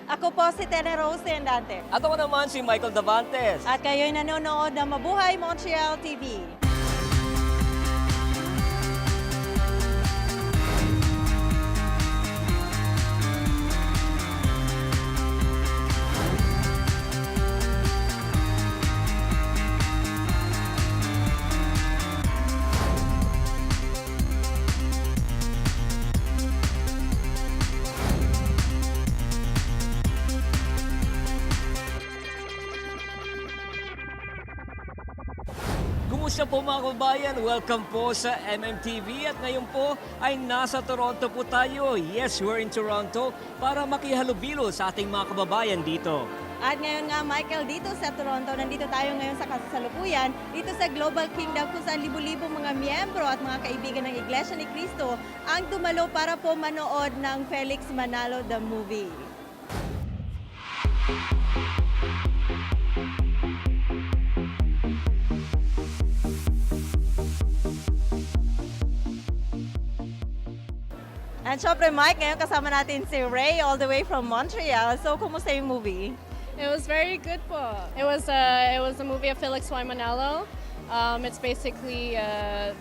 Ako po si Tene Rose Andante. At ako naman si Michael Davantes. At kayo'y nanonood ng Mabuhay Montreal TV. Kumusta po mga kababayan? Welcome po sa MMTV at ngayon po ay nasa Toronto po tayo. Yes, we're in Toronto para makihalubilo sa ating mga kababayan dito. At ngayon nga, Michael, dito sa Toronto, nandito tayo ngayon sa kasalukuyan, dito sa Global Kingdom kung saan libu-libo mga miyembro at mga kaibigan ng Iglesia ni Cristo ang dumalo para po manood ng Felix Manalo the movie. And syempre, Mike, ngayon kasama natin si Ray all the way from Montreal. So, kumusta yung movie? It was very good po. It was a movie of Felix Manalo. It's basically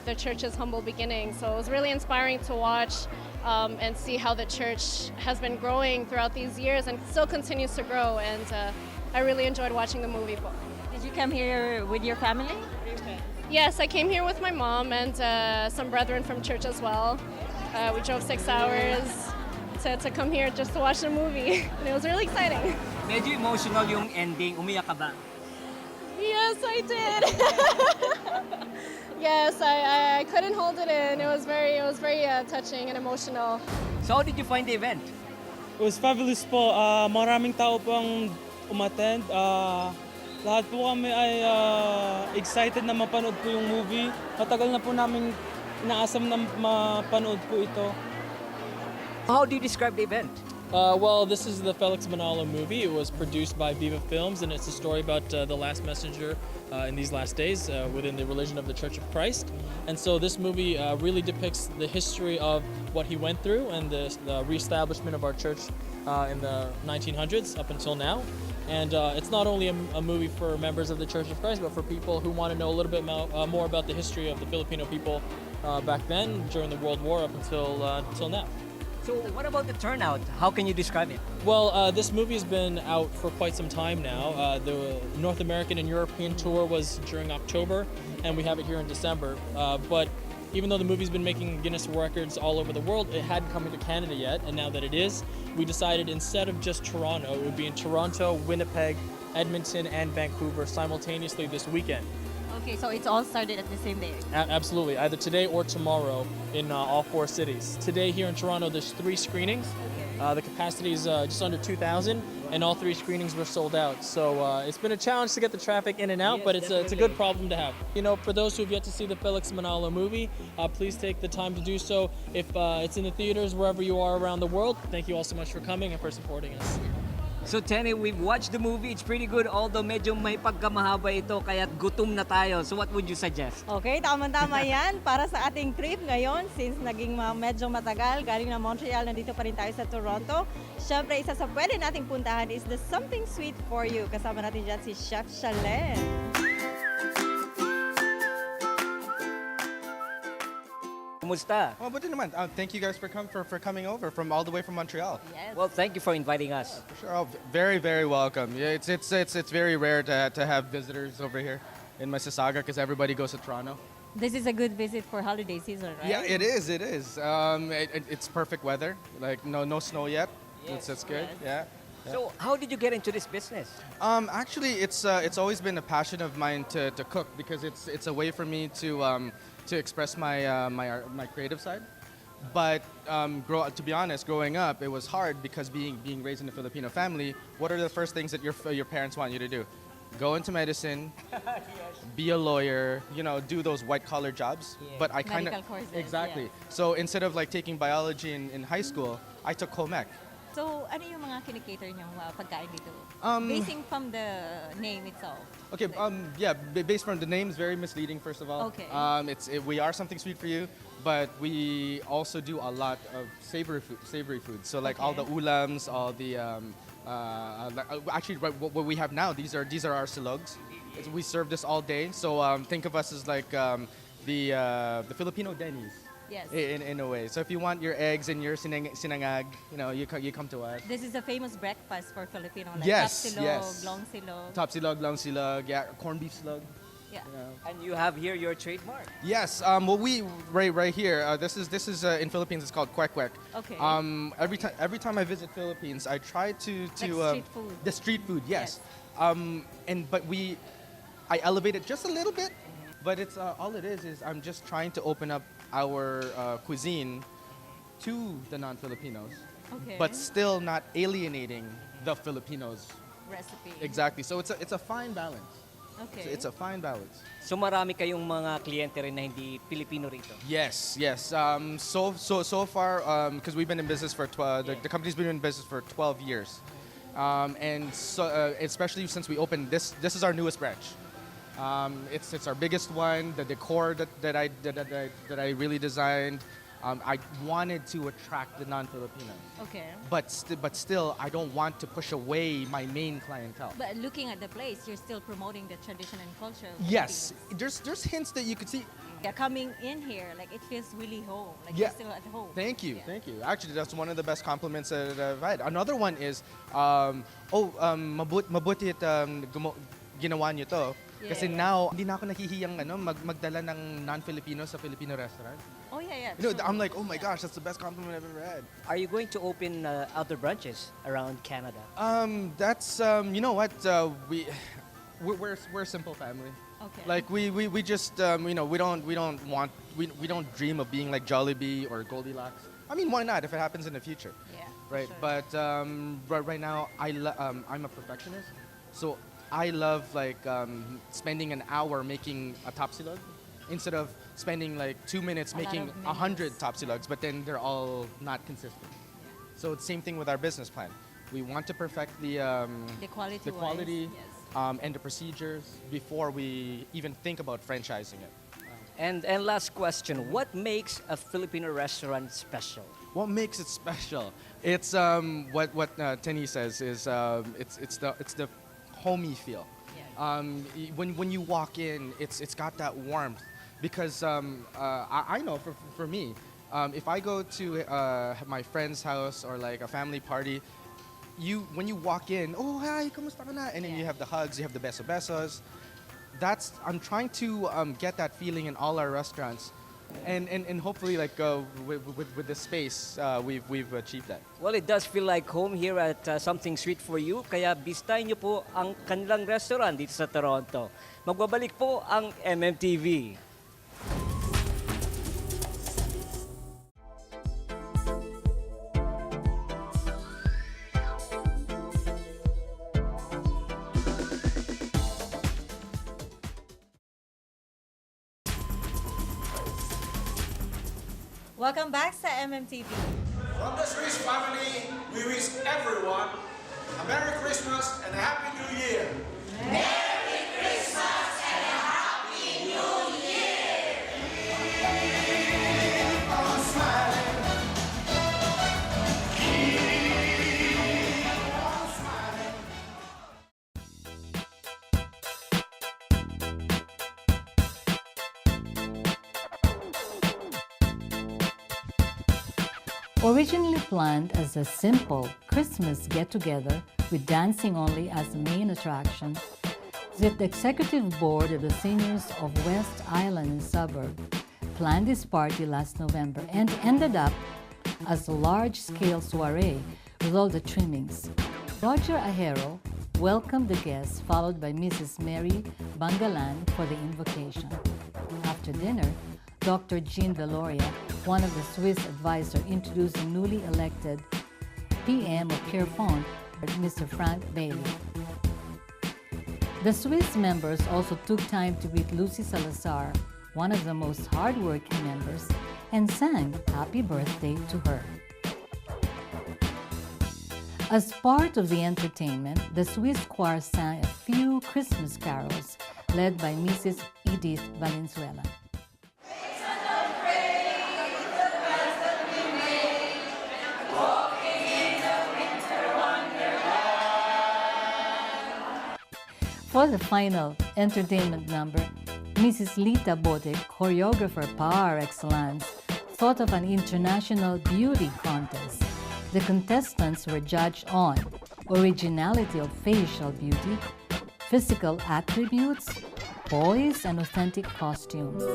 the church's humble beginning. So it was really inspiring to watch and see how the church has been growing throughout these years and still continues to grow. And I really enjoyed watching the movie po. Did you come here with your family? Yes, I came here with my mom and some brethren from church as well. We drove 6 hours to come here just to watch the movie. And it was really exciting. Medyo emotional yung ending. Umiyak ka ba? Yes, I did. Yes, I couldn't hold it in. It was very touching and emotional. So how did you find the event? It was fabulous po. Maraming tao po ang umattend. Lahat po kami ay excited na mapanood po yung movie. Matagal na po namin inaasam na mapanood po ito. How do you describe the event? Well, this is the Felix Manalo movie. It was produced by Viva Films, and it's a story about the last messenger in these last days within the religion of the Church of Christ. And so this movie really depicts the history of what he went through and the reestablishment of our church in the 1900s up until now. And it's not only a movie for members of the Church of Christ, but for people who want to know a little bit more about the history of the Filipino people back then during the World War up until now. So what about the turnout? How can you describe it? Well, this movie has been out for quite some time now. The North American and European tour was during October, and we have it here in December. But even though the movie's been making Guinness records all over the world, it hadn't come into Canada yet, and now that it is, we decided instead of just Toronto, it would be in Toronto, Winnipeg, Edmonton, and Vancouver simultaneously this weekend. Okay, so it's all started at the same day. Absolutely, either today or tomorrow in all 4 cities. Today here in Toronto, there's 3 screenings. The capacity is just under 2,000, and all 3 screenings were sold out. So it's been a challenge to get the traffic in and out, Yes, but it's a good problem to have. You know, for those who have yet to see the Felix Manalo movie, please take the time to do so. If it's in the theaters wherever you are around the world, thank you all so much for coming and for supporting us. So Tenny, we've watched the movie. It's pretty good, although medyo may pagkamahaba ito, kaya't gutom na tayo. So what would you suggest? Okay, tama-tama yan para sa ating trip ngayon since naging medyo matagal. Galing na Montreal, nandito pa rin tayo sa Toronto. Siyempre, isa sa pwede nating puntahan is the Something Sweet for You. Kasama natin dyan si Chef Shalen. Kumusta? Oh, buti naman. Thank you guys for coming over from all the way from Montreal. Yes. Well, thank you for inviting us. For sure. Oh, very, very welcome. Yeah, it's very rare to have visitors over here in Mississauga because everybody goes to Toronto. This is a good visit for holiday season, right? Yeah, it is. It is. It's perfect weather. Like no snow yet. Yes, That's good. yes. Yeah. So how did you get into this business? Actually, it's always been a passion of mine to cook because it's a way for me to express my creative side. But to be honest, growing up, it was hard because being raised in a Filipino family. What are the first things that your parents want you to do? Go into medicine, be a lawyer, do those white collar jobs. Yeah. But I kind of Medical courses, exactly. yeah. So instead of like taking biology in high school, I took home ec. So, ano yung mga kinikater niyong pagkain dito? Basing from the name itself. Okay, based from the name is very misleading. First of all, Okay. We are something sweet for you, but we also do a lot of savory food. So like all the Okay. ulams, all the Actually, right, what we have now, these are our silogs. We serve this all day, so think of us as like the Filipino Denny's. Yes. In a way. So if you want your eggs and your sinangag, you come to us. This is a famous breakfast for Filipino, like Yes, tapsilog, yes. long silog. Top silog, long silog, yeah, corned beef slug. Yeah. And you have here your trademark. Yes. Well, we right here. This is in Philippines. It's called kwek kwek. Okay. Every time I visit Philippines, I try to street food. The street food, yes. But I elevate it just a little bit. But it's all it is I'm just trying to open up our cuisine to the non-Filipinos, Okay. but still not alienating the Filipinos. Recipe. Exactly. So it's a fine balance. Okay. So it's a fine balance. So marami kayong mga kliyente rin na hindi Pilipino rito. Yes, yes. So far, because we've been in business for the company's been in business for 12 years, and so especially since we opened this is our newest branch. It's our biggest one. The decor that I really designed. I wanted to attract the non-Filipinos, Okay. but still I don't want to push away my main clientele. But looking at the place, you're still promoting the tradition and culture. of Yes, Philippines. there's hints that you could see. Yeah, coming in here, like it feels really home. Like Yeah. you're still at home. Thank you, Yeah. thank you. Actually, that's one of the best compliments that I've had. Another one is, mabuti at ginawa niyo to. Kasi Yeah. now, hindi na ako nahihiyang magdala ng non-Filipino sa Filipino restaurant. Oh yeah, yeah. You know, sure. I'm like, oh my gosh, that's the best compliment I've ever had. Are you going to open other branches around Canada? That's you know what we're a simple family. Okay. Like we just we don't dream of being like Jollibee or Goldilocks. I mean, why not if it happens in the future, Yeah. right? Sure. But right now I'm a perfectionist, so I love like spending an hour making a tapsilog instead of spending like 2 minutes A lot making of 100 minutes. tapsilogs, but then they're all not consistent. So it's same thing with our business plan. We want to perfect the quality. the quality Yes. and the procedures before we even think about franchising it. And last question, what makes a Filipino restaurant special? What makes it special? It's what Tenny says is it's the homey feel. Yeah. When you walk in, it's got that warmth because I know for me, if I go to my friend's house or like a family party, when you walk in, oh hi, kamusta ka na? And then you have the hugs, you have the besos. I'm trying to get that feeling in all our restaurants, and hopefully like with the space we've achieved that. Well, it does feel like home here at Something Sweet for You, kaya bisitahin niyo po ang kanilang restaurant dito sa Toronto. Magbabalik po ang MMTV. Welcome back sa MMTV. From the Swiss family, we wish everyone a Merry Christmas and a Happy New Year. Originally planned as a simple Christmas get-together with dancing only as the main attraction, the executive board of the seniors of West Island and suburb planned this party last November and ended up as a large-scale soiree with all the trimmings. Roger Ahero welcomed the guests, followed by Mrs. Mary Bangalan for the invocation. After dinner, Dr. Jean Deloria, one of the Swiss advisors, introduced the newly elected PM of Pierrefonds, Mr. Frank Bailey. The Swiss members also took time to greet Lucy Salazar, one of the most hardworking members, and sang happy birthday to her. As part of the entertainment, the Swiss choir sang a few Christmas carols led by Mrs. Edith Valenzuela. For the final entertainment number, Mrs. Lita Bote, choreographer par excellence, thought of an international beauty contest. The contestants were judged on originality of facial beauty, physical attributes, poise, and authentic costumes.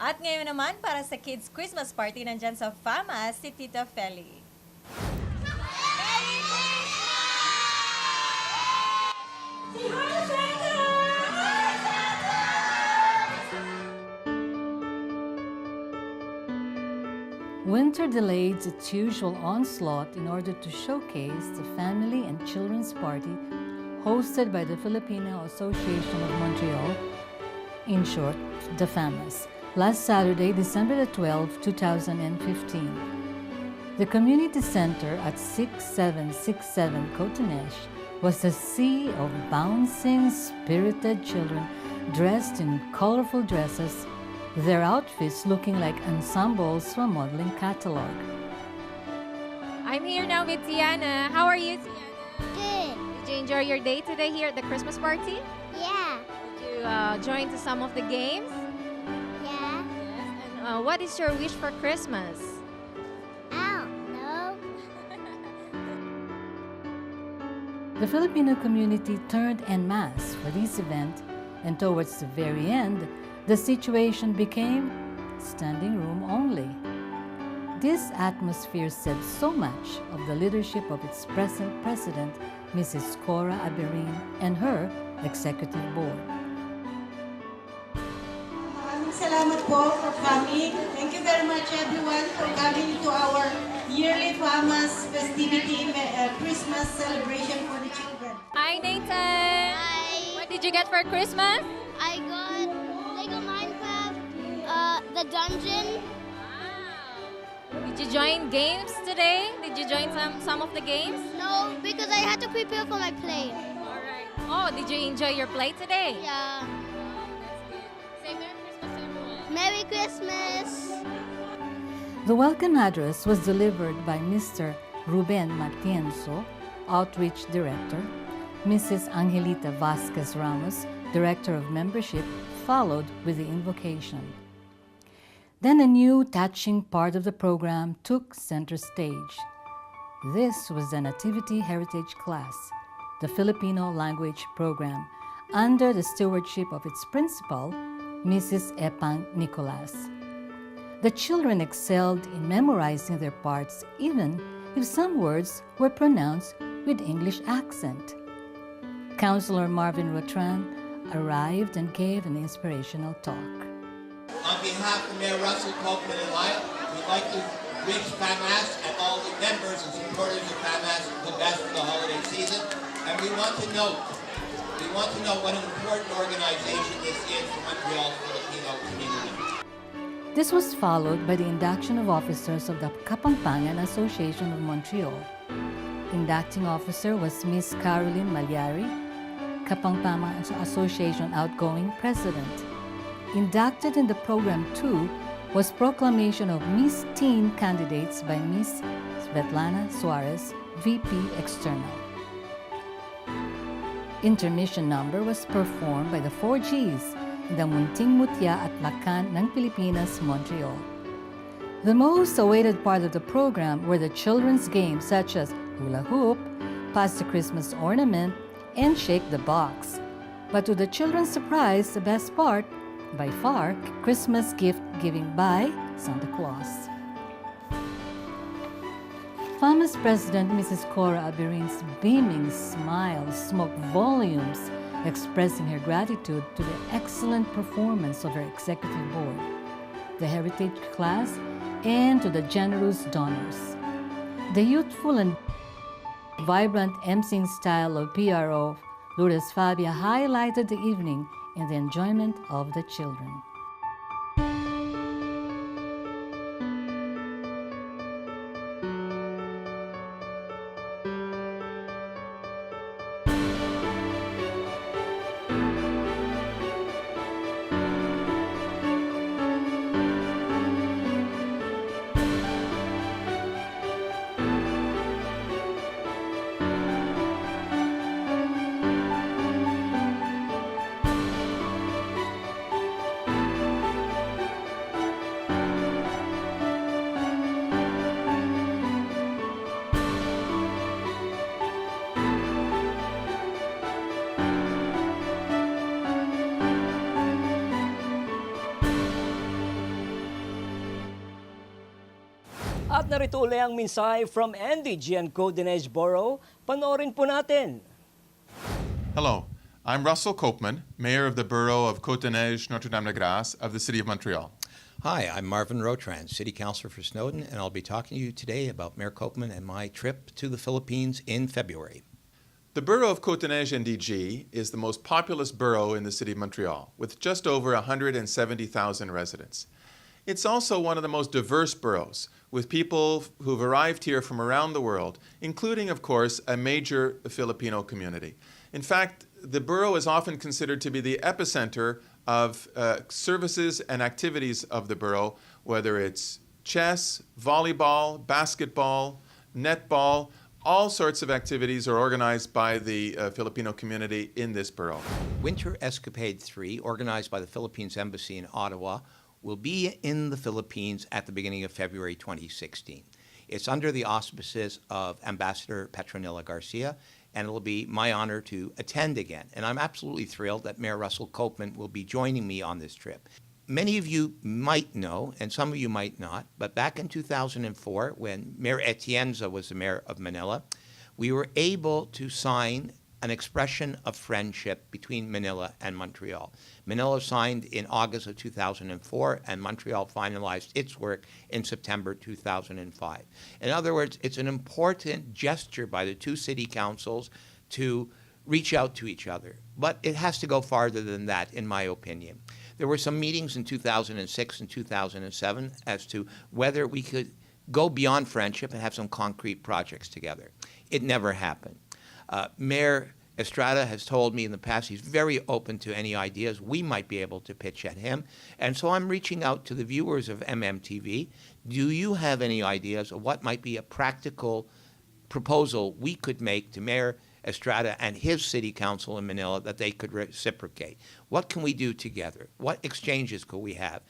At ngayon naman, para sa Kids Christmas Party, nandyan sa FAMAS si Tita Felix. Winter delayed its usual onslaught in order to showcase the family and children's party hosted by the Filipino Association of Montreal, in short, the FAMAS, last Saturday, December the 12th, 2015. The community center at 6767 Cotonesh was a sea of bouncing, spirited children dressed in colorful dresses, their outfits looking like ensembles from a modeling catalog. I'm here now with Tiana. How are you, Tiana? Good. Did you enjoy your day today here at the Christmas party? Yeah. Did you join to some of the games? Yeah. Yes. And what is your wish for Christmas? I don't know. The Filipino community turned en masse for this event, and towards the very end, the situation became standing room only. This atmosphere said so much of the leadership of its present president, Mrs. Cora Aberin, and her executive board. Maraming salamat po for coming. Thank you very much everyone for coming to our yearly FAMAS festivity Christmas celebration for the children. Hi, Nathan. Hi. What did you get for Christmas? I got Lego Minecraft, the dungeon. Did you join games today? Did you join some of the games? No, because I had to prepare for my play. All right. Oh, did you enjoy your play today? Yeah. Say Merry Christmas to everyone. Merry Christmas. The welcome address was delivered by Mr. Ruben Matienzo, Outreach Director, Mrs. Angelita Vasquez Ramos, Director of Membership, followed with the invocation. Then a new touching part of the program took center stage. This was the Nativity Heritage Class, the Filipino language program, under the stewardship of its principal, Mrs. Epang Nicolas. The children excelled in memorizing their parts, even if some words were pronounced with English accent. Counselor Marvin Rotran arrived and gave an inspirational talk. On behalf of Mayor Russell Copeland and I, we'd like to wish FAMAS and all the members and supporters of FAMAS the best for the holiday season. And we want to know what an important organization this is for Montreal's Filipino community. This was followed by the induction of officers of the Kapampangan Association of Montreal. Inducting officer was Miss Caroline Malyari, Kapampangan Association outgoing president. Inducted in the program too was proclamation of Miss Teen candidates by Miss Svetlana Suarez, VP External. Intermission number was performed by the 4Gs in the Munting Mutya at Lacan ng Pilipinas, Montreal. The most awaited part of the program were the children's games such as hula hoop, pass the Christmas ornament, and shake the box. But to the children's surprise, the best part, by far, Christmas gift giving by Santa Claus. FAMAS President Mrs. Cora Abirin's beaming smile spoke volumes, expressing her gratitude to the excellent performance of her executive board, the heritage class, and to the generous donors. The youthful and vibrant emceeing style of PRO Lourdes Fabia highlighted the evening and the enjoyment of the children. At narito ulit ang mensahe from NDG and Codenage Borough. Panoorin po natin. Hello, I'm Russell Copeman, Mayor of the Borough of Côte-des-Neiges, Notre-Dame-de-Grâce of the City of Montreal. Hi, I'm Marvin Rotran, City Councilor for Snowdon, and I'll be talking to you today about Mayor Copeman and my trip to the Philippines in February. The Borough of Côte-des-Neiges NDG is the most populous borough in the City of Montreal, with just over 170,000 residents. It's also one of the most diverse boroughs, with people who've arrived here from around the world, including, of course, a major Filipino community. In fact, the borough is often considered to be the epicenter of services and activities of the borough, whether it's chess, volleyball, basketball, netball. All sorts of activities are organized by the Filipino community in this borough. Winter Escapade 3, organized by the Philippines Embassy in Ottawa, will be in the Philippines at the beginning of February 2016. It's under the auspices of Ambassador Petronila Garcia, and it will be my honor to attend again. And I'm absolutely thrilled that Mayor Russell Copeman will be joining me on this trip. Many of you might know, and some of you might not, but back in 2004, when Mayor Atienza was the mayor of Manila, we were able to sign an expression of friendship between Manila and Montreal. Manila signed in August of 2004, and Montreal finalized its work in September 2005. In other words, it's an important gesture by the two city councils to reach out to each other. But it has to go farther than that, in my opinion. There were some meetings in 2006 and 2007 as to whether we could go beyond friendship and have some concrete projects together. It never happened. Mayor Estrada has told me in the past he's very open to any ideas we might be able to pitch at him. And so I'm reaching out to the viewers of MMTV. Do you have any ideas of what might be a practical proposal we could make to Mayor Estrada and his city council in Manila that they could reciprocate? What can we do together? What exchanges could we have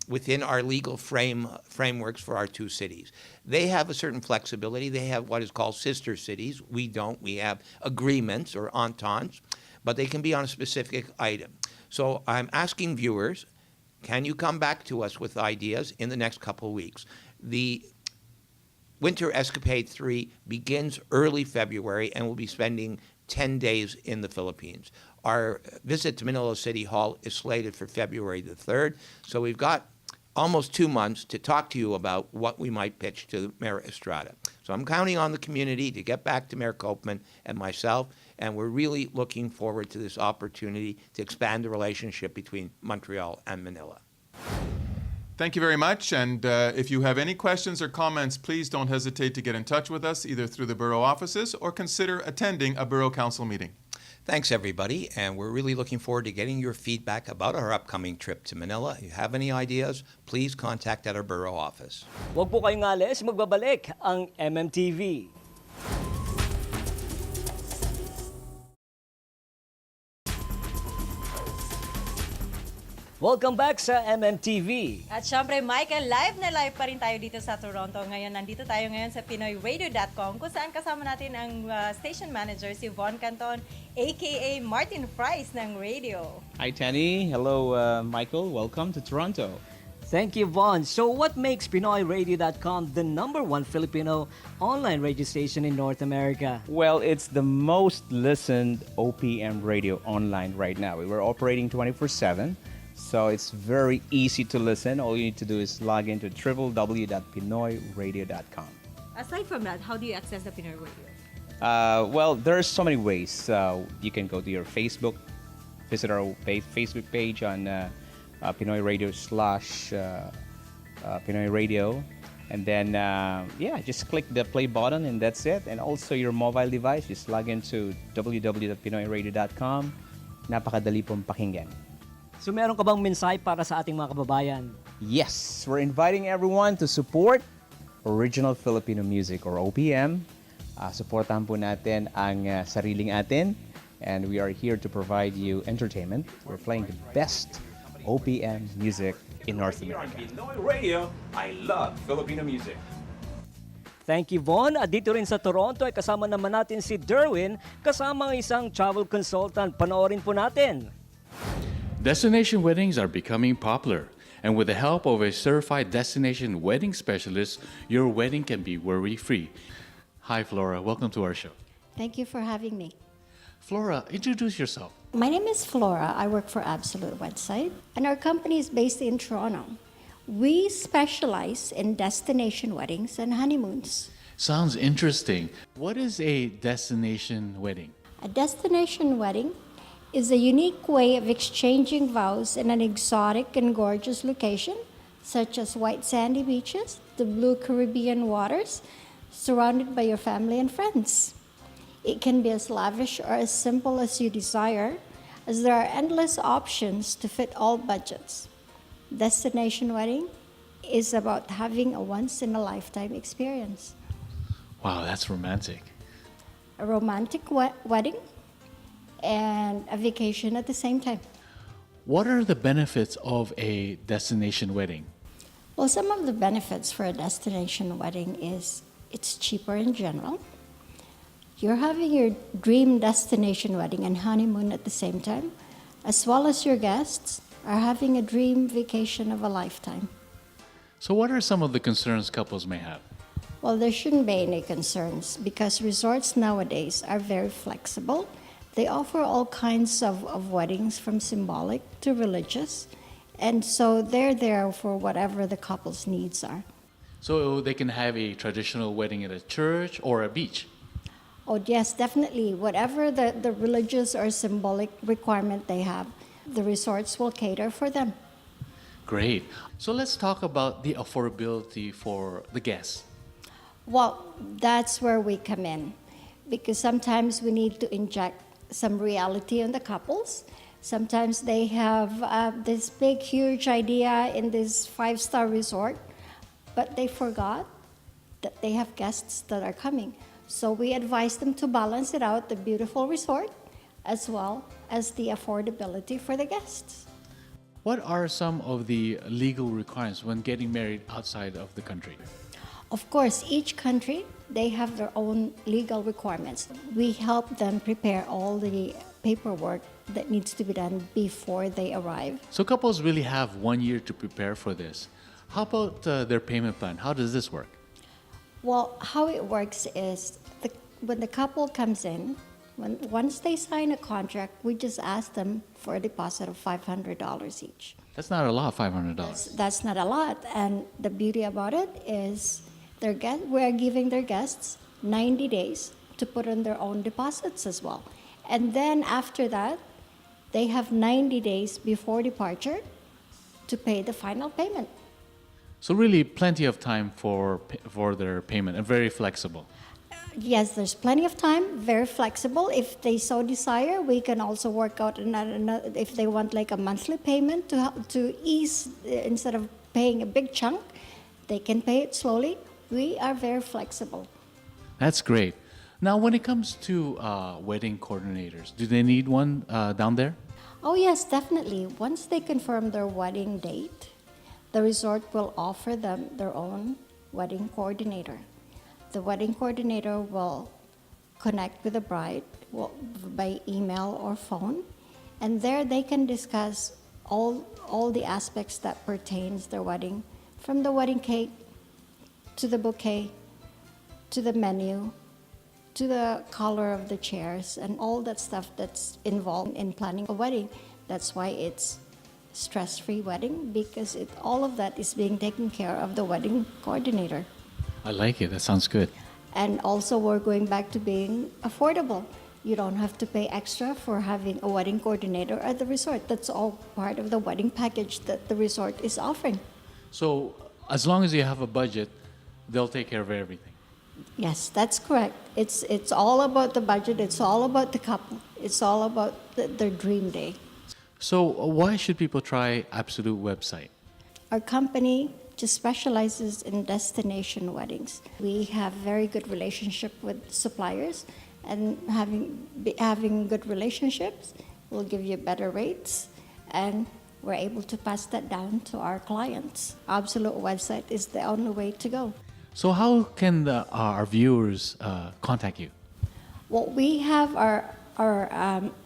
within our legal frameworks for our two cities? They have a certain flexibility. They have what is called sister cities. We don't. We have agreements or ententes, but they can be on a specific item. So I'm asking viewers, can you come back to us with ideas in the next couple of weeks? The Winter Escapade 3 begins early February and we'll be spending 10 days in the Philippines. Our visit to Manila City Hall is slated for February the 3rd, so we've got almost 2 months to talk to you about what we might pitch to Mayor Estrada. So I'm counting on the community to get back to Mayor Copeman and myself, and we're really looking forward to this opportunity to expand the relationship between Montreal and Manila. Thank you very much, and if you have any questions or comments, please don't hesitate to get in touch with us either through the borough offices or consider attending a borough council meeting. Thanks, everybody, and we're really looking forward to getting your feedback about our upcoming trip to Manila. If you have any ideas, please contact at our borough office. Huwag po kayong alis, magbabalik ang MMTV. Welcome back sa MMTV. At syempre, Michael, live na live pa rin tayo dito sa Toronto. Ngayon, nandito tayo ngayon sa PinoyRadio.com kung saan kasama natin ang station manager si Von Canton, aka Martin Price ng radio. Hi, Tenny. Hello, Michael. Welcome to Toronto. Thank you, Von. So what makes PinoyRadio.com the #1 Filipino online radio station in North America? Well, it's the most listened OPM radio online right now. We're operating 24/7. So it's very easy to listen. All you need to do is log into www.pinoyradio.com. Aside from that, how do you access the Pinoy Radio? Well, there's so many ways. You can go to your Facebook, visit our Facebook page on Pinoy Radio / Pinoy Radio. And then, just click the play button and that's it. And also your mobile device, just log into www.pinoyradio.com. Napakadali pong pakinggan. So meron ka bang mensahe para sa ating mga kababayan? Yes, we're inviting everyone to support original Filipino music or OPM. Supportahan po natin ang sariling atin, and we are here to provide you entertainment. We're playing the best OPM music in North America. Pinoy Radio, I love Filipino music. Thank you, Von. At dito rin sa Toronto ay kasama naman natin si Derwin, kasama ang isang travel consultant. Panoorin po natin. Destination weddings are becoming popular, and with the help of a certified destination wedding specialist, your wedding can be worry-free. Hi, Flora. Welcome to our show. Thank you for having me. Flora, introduce yourself. My name is Flora. I work for Absolute Website, and our company is based in Toronto. We specialize in destination weddings and honeymoons. Sounds interesting. What is a destination wedding? A destination wedding is a unique way of exchanging vows in an exotic and gorgeous location, such as white sandy beaches, the blue Caribbean waters, surrounded by your family and friends. It can be as lavish or as simple as you desire, as there are endless options to fit all budgets. Destination wedding is about having a once-in-a-lifetime experience. Wow, that's romantic. A romantic wedding and a vacation at the same time. What are the benefits of a destination wedding? Well, some of the benefits for a destination wedding is it's cheaper in general. You're having your dream destination wedding and honeymoon at the same time, as well as your guests are having a dream vacation of a lifetime. So what are some of the concerns couples may have? Well, there shouldn't be any concerns because resorts nowadays are very flexible. They offer all kinds of weddings from symbolic to religious, and so they're there for whatever the couple's needs are. So they can have a traditional wedding at a church or a beach? Oh, yes, definitely. Whatever the religious or symbolic requirement they have, the resorts will cater for them. Great. So let's talk about the affordability for the guests. Well, that's where we come in, because sometimes we need to inject some reality in the couples. Sometimes they have this big, huge idea in this 5-star resort, but they forgot that they have guests that are coming. So we advise them to balance it out, the beautiful resort, as well as the affordability for the guests. What are some of the legal requirements when getting married outside of the country? Of course, each country, they have their own legal requirements. We help them prepare all the paperwork that needs to be done before they arrive. So couples really have 1 year to prepare for this. How about their payment plan? How does this work? Well, how it works is when the couple comes in, once they sign a contract, we just ask them for a deposit of $500 each. That's not a lot, $500. That's not a lot. And the beauty about it is we're giving their guests 90 days to put in their own deposits as well. And then after that, they have 90 days before departure to pay the final payment. So really plenty of time for their payment and very flexible. Yes, there's plenty of time, very flexible. If they so desire, we can also work out another if they want like a monthly payment to ease, instead of paying a big chunk, they can pay it slowly. We are very flexible. That's great. Now, when it comes to wedding coordinators, do they need one down there? Oh, yes, definitely. Once they confirm their wedding date, the resort will offer them their own wedding coordinator. The wedding coordinator will connect with the bride by email or phone, and there they can discuss all the aspects that pertains their wedding, from the wedding cake to the bouquet to the menu to the color of the chairs and all that stuff that's involved in planning a wedding. That's why it's stress-free wedding, because all of that is being taken care of the wedding coordinator. I like it. That sounds good. And also we're going back to being affordable. You don't have to pay extra for having a wedding coordinator at the resort. That's all part of the wedding package that the resort is offering. So as long as you have a budget, they'll take care of everything. Yes, that's correct. It's all about the budget. It's all about the couple. It's all about their dream day. So why should people try Absolute website? Our company just specializes in destination weddings. We have very good relationship with suppliers, and having good relationships will give you better rates, and we're able to pass that down to our clients. Absolute website is the only way to go. So how can our viewers contact you? Well, we have our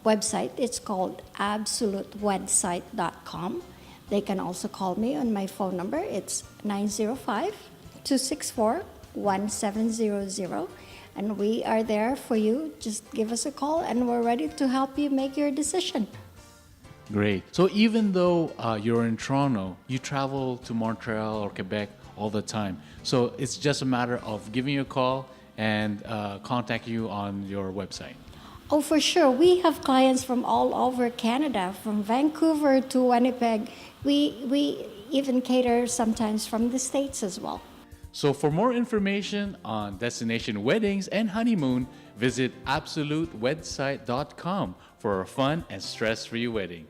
website. It's called absolutewebsite.com. They can also call me on my phone number. It's 905-264-1700. And we are there for you. Just give us a call and we're ready to help you make your decision. Great. So even though you're in Toronto, you travel to Montreal or Quebec all the time. So it's just a matter of giving you a call and contact you on your website. Oh, for sure. We have clients from all over Canada, from Vancouver to Winnipeg. We even cater sometimes from the States as well. So for more information on destination weddings and honeymoon, visit absolutewebsite.com for a fun and stress-free wedding.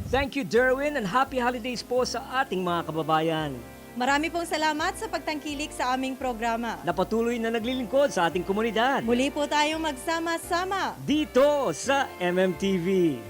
Thank you, Derwin, and happy holidays po sa ating mga kababayan. Marami pong salamat sa pagtangkilik sa aming programa. Na patuloy na naglilingkod sa ating komunidad. Muli po tayong magsama-sama dito sa MMTV.